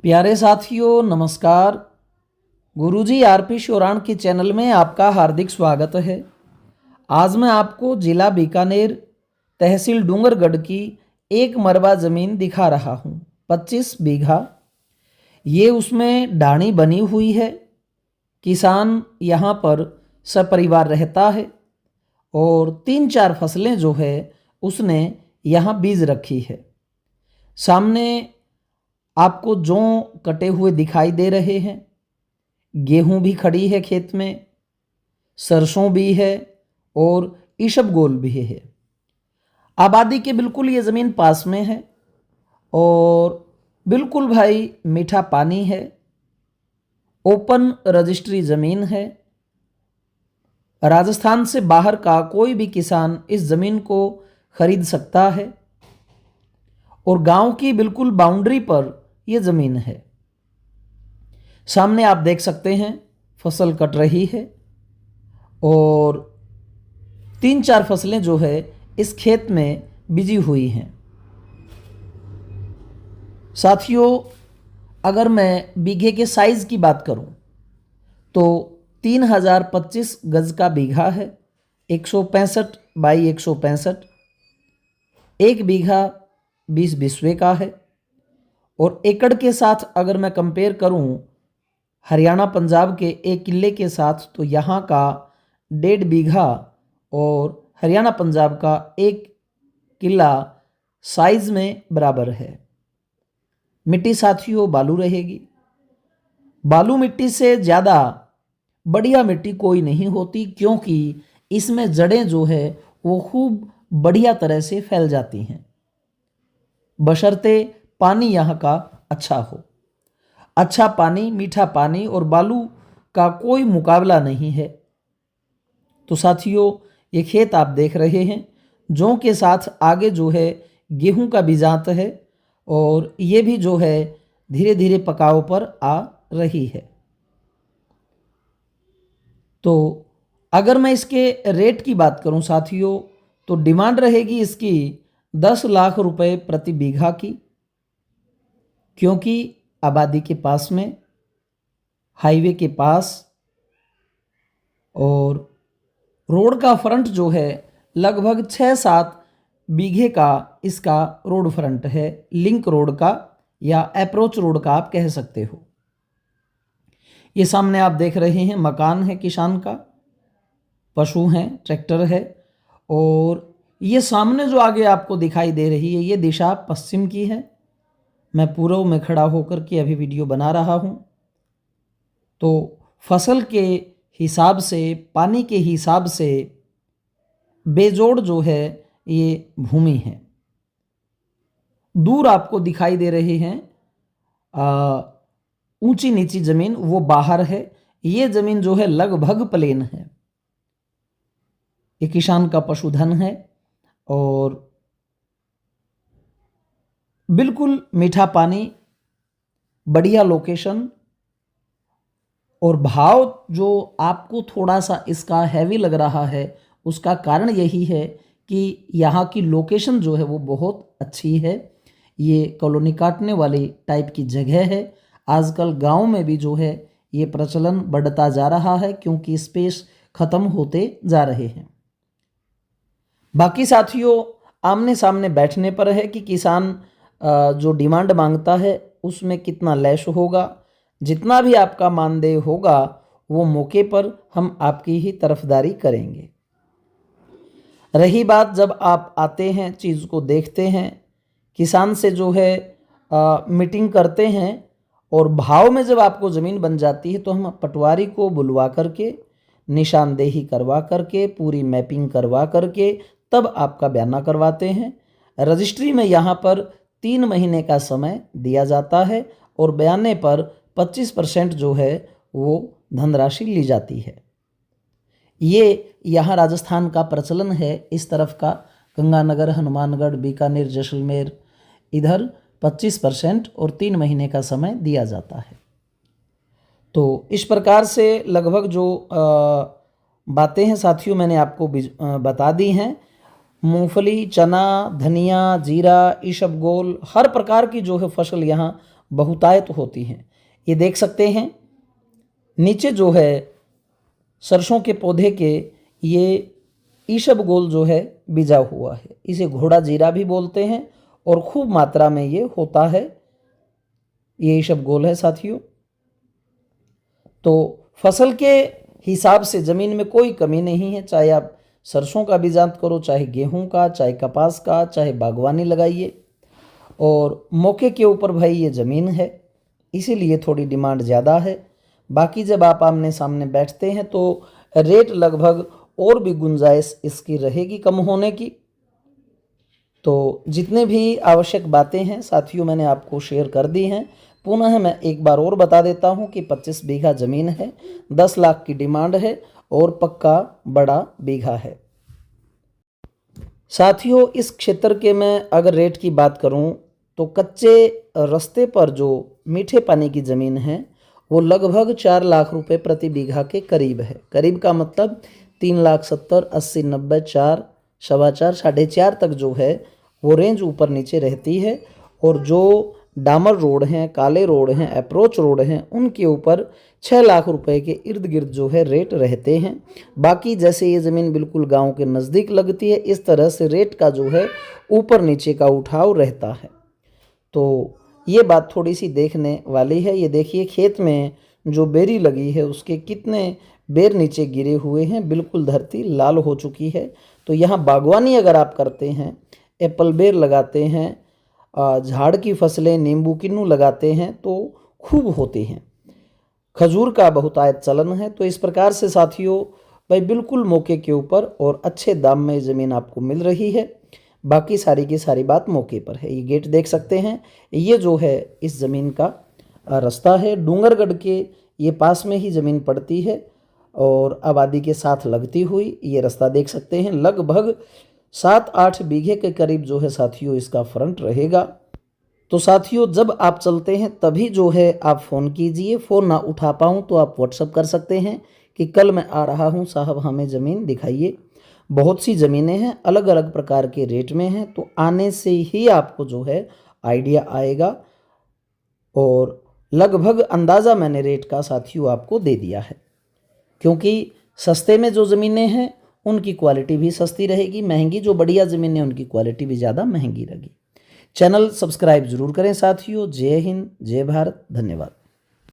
प्यारे साथियों नमस्कार। गुरुजी आरपी शोराण के चैनल में आपका हार्दिक स्वागत है। आज मैं आपको जिला बीकानेर तहसील डूंगरगढ़ की एक मरबा ज़मीन दिखा रहा हूँ, 25 बीघा। ये उसमें ढाणी बनी हुई है। किसान यहाँ पर सपरिवार रहता है और 3-4 फसलें जो है उसने यहाँ बीज रखी है। सामने आपको जौ कटे हुए दिखाई दे रहे हैं, गेहूं भी खड़ी है खेत में, सरसों भी है और ईशबगोल भी है। आबादी के बिल्कुल ये ज़मीन पास में है और बिल्कुल भाई मीठा पानी है। ओपन रजिस्ट्री ज़मीन है। राजस्थान से बाहर का कोई भी किसान इस ज़मीन को खरीद सकता है और गांव की बिल्कुल बाउंड्री पर यह ज़मीन है। सामने आप देख सकते हैं फसल कट रही है और 3-4 फसलें जो है इस खेत में बिजी हुई हैं। साथियों, अगर मैं बीघे के साइज़ की बात करूं तो 3025 गज का बीघा है, 165 बाई 165। एक बीघा 20 बिस्वे का है और एकड़ के साथ अगर मैं कंपेयर करूं हरियाणा पंजाब के एक किले के साथ तो यहाँ का 1.5 बीघा और हरियाणा पंजाब का 1 किला साइज में बराबर है। मिट्टी साथियों बालू रहेगी। बालू मिट्टी से ज़्यादा बढ़िया मिट्टी कोई नहीं होती, क्योंकि इसमें जड़ें जो है वो खूब बढ़िया तरह से फैल जाती हैं, बशर्ते पानी यहाँ का अच्छा हो। अच्छा पानी, मीठा पानी और बालू का कोई मुकाबला नहीं है। तो साथियों, ये खेत आप देख रहे हैं, जौ के साथ आगे जो है गेहूं का बीजात है और ये भी जो है धीरे धीरे पकाव पर आ रही है। तो अगर मैं इसके रेट की बात करूं साथियों तो डिमांड रहेगी इसकी 10 लाख रुपए प्रति बीघा की, क्योंकि आबादी के पास में, हाईवे के पास और रोड का फ्रंट जो है लगभग 6-7 बीघे का इसका रोड फ्रंट है, लिंक रोड का या अप्रोच रोड का आप कह सकते हो। ये सामने आप देख रहे हैं मकान है किसान का, पशु हैं, ट्रैक्टर है और ये सामने जो आगे आपको दिखाई दे रही है ये दिशा पश्चिम की है। मैं पूर्व में खड़ा होकर के अभी वीडियो बना रहा हूँ। तो फसल के हिसाब से, पानी के हिसाब से बेजोड़ जो है ये भूमि है। दूर आपको दिखाई दे रहे हैं ऊंची नीची जमीन, वो बाहर है। ये जमीन जो है लगभग प्लेन है। ये किसान का पशुधन है और बिल्कुल मीठा पानी, बढ़िया लोकेशन और भाव जो आपको थोड़ा सा इसका हैवी लग रहा है उसका कारण यही है कि यहाँ की लोकेशन जो है वो बहुत अच्छी है। ये कॉलोनी काटने वाली टाइप की जगह है। आजकल गांव में भी जो है ये प्रचलन बढ़ता जा रहा है, क्योंकि स्पेस खत्म होते जा रहे हैं। बाकी साथियों, आमने सामने बैठने पर है कि किसान जो डिमांड मांगता है उसमें कितना लैस होगा। जितना भी आपका मानदेय होगा वो मौके पर हम आपकी ही तरफदारी करेंगे। रही बात जब आप आते हैं, चीज़ को देखते हैं, किसान से जो है मीटिंग करते हैं और भाव में जब आपको ज़मीन बन जाती है तो हम पटवारी को बुलवा करके, निशानदेही करवा करके, पूरी मैपिंग करवा करके तब आपका बयाना करवाते हैं। रजिस्ट्री में यहाँ पर 3 महीने का समय दिया जाता है और बयाने पर 25% जो है वो धनराशि ली जाती है। ये यहाँ राजस्थान का प्रचलन है। इस तरफ का गंगानगर, हनुमानगढ़, बीकानेर, जैसलमेर, इधर 25% और 3 महीने का समय दिया जाता है। तो इस प्रकार से लगभग जो बातें हैं साथियों मैंने आपको बता दी हैं। मूंगफली, चना, धनिया, जीरा, ईशबगोल, हर प्रकार की जो है फसल यहाँ बहुतायत होती हैं। ये देख सकते हैं नीचे जो है सरसों के पौधे के ये ईसबगोल जो है बिजा हुआ है। इसे घोड़ा जीरा भी बोलते हैं और खूब मात्रा में ये होता है। ये ईसबगोल है साथियों। तो फसल के हिसाब से ज़मीन में कोई कमी नहीं है, चाहे आप सरसों का बीजांत करो, चाहे गेहूं का, चाहे कपास का, चाहे बागवानी लगाइए। और मौके के ऊपर भाई ये ज़मीन है, इसीलिए थोड़ी डिमांड ज़्यादा है। बाकी जब आप आमने सामने बैठते हैं तो रेट लगभग और भी गुंजाइश इसकी रहेगी कम होने की। तो जितने भी आवश्यक बातें हैं साथियों मैंने आपको शेयर कर दी हैं। पुनः मैं एक बार और बता देता हूं कि 25 बीघा ज़मीन है, 10 लाख की डिमांड है और पक्का बड़ा बीघा है। साथियों इस क्षेत्र के मैं अगर रेट की बात करूं तो कच्चे रास्ते पर जो मीठे पानी की ज़मीन है वो लगभग 4 लाख रुपए प्रति बीघा के करीब है। करीब का मतलब 3,70,000, 80, 90, 4, 4.25, 4.5 तक जो है वो रेंज ऊपर नीचे रहती है। और जो डामर रोड हैं, काले रोड हैं, अप्रोच रोड हैं, उनके ऊपर 6 लाख रुपए के इर्द गिर्द जो है रेट रहते हैं। बाकी जैसे ये ज़मीन बिल्कुल गांव के नज़दीक लगती है, इस तरह से रेट का जो है ऊपर नीचे का उठाव रहता है। तो ये बात थोड़ी सी देखने वाली है। ये देखिए खेत में जो बेरी लगी है उसके कितने बेर नीचे गिरे हुए हैं, बिल्कुल धरती लाल हो चुकी है। तो यहाँ बागवानी अगर आप करते हैं, एप्पल बेर लगाते हैं, झाड़ की फसलें नींबू किन्नू लगाते हैं तो खूब होते हैं। खजूर का बहुतायत चलन है। तो इस प्रकार से साथियों भाई बिल्कुल मौके के ऊपर और अच्छे दाम में ज़मीन आपको मिल रही है। बाकी सारी की सारी बात मौके पर है। ये गेट देख सकते हैं, ये जो है इस ज़मीन का रास्ता है। डूंगरगढ़ के ये पास में ही ज़मीन पड़ती है और आबादी के साथ लगती हुई ये रास्ता देख सकते हैं। लगभग 7-8 बीघे के करीब जो है साथियों इसका फ्रंट रहेगा। तो साथियों जब आप चलते हैं तभी जो है आप फ़ोन कीजिए। फ़ोन ना उठा पाऊँ तो आप व्हाट्सअप कर सकते हैं कि कल मैं आ रहा हूँ साहब, हमें ज़मीन दिखाइए। बहुत सी ज़मीनें हैं, अलग अलग प्रकार के रेट में हैं, तो आने से ही आपको जो है आइडिया आएगा। और लगभग अंदाज़ा मैंने रेट का साथियों आपको दे दिया है, क्योंकि सस्ते में जो ज़मीनें हैं उनकी क्वालिटी भी सस्ती रहेगी, महंगी जो बढ़िया ज़मीनें हैं उनकी क्वालिटी भी ज़्यादा महंगी रहेगी। चैनल सब्सक्राइब जरूर करें साथियों। जय हिंद, जय भारत, धन्यवाद।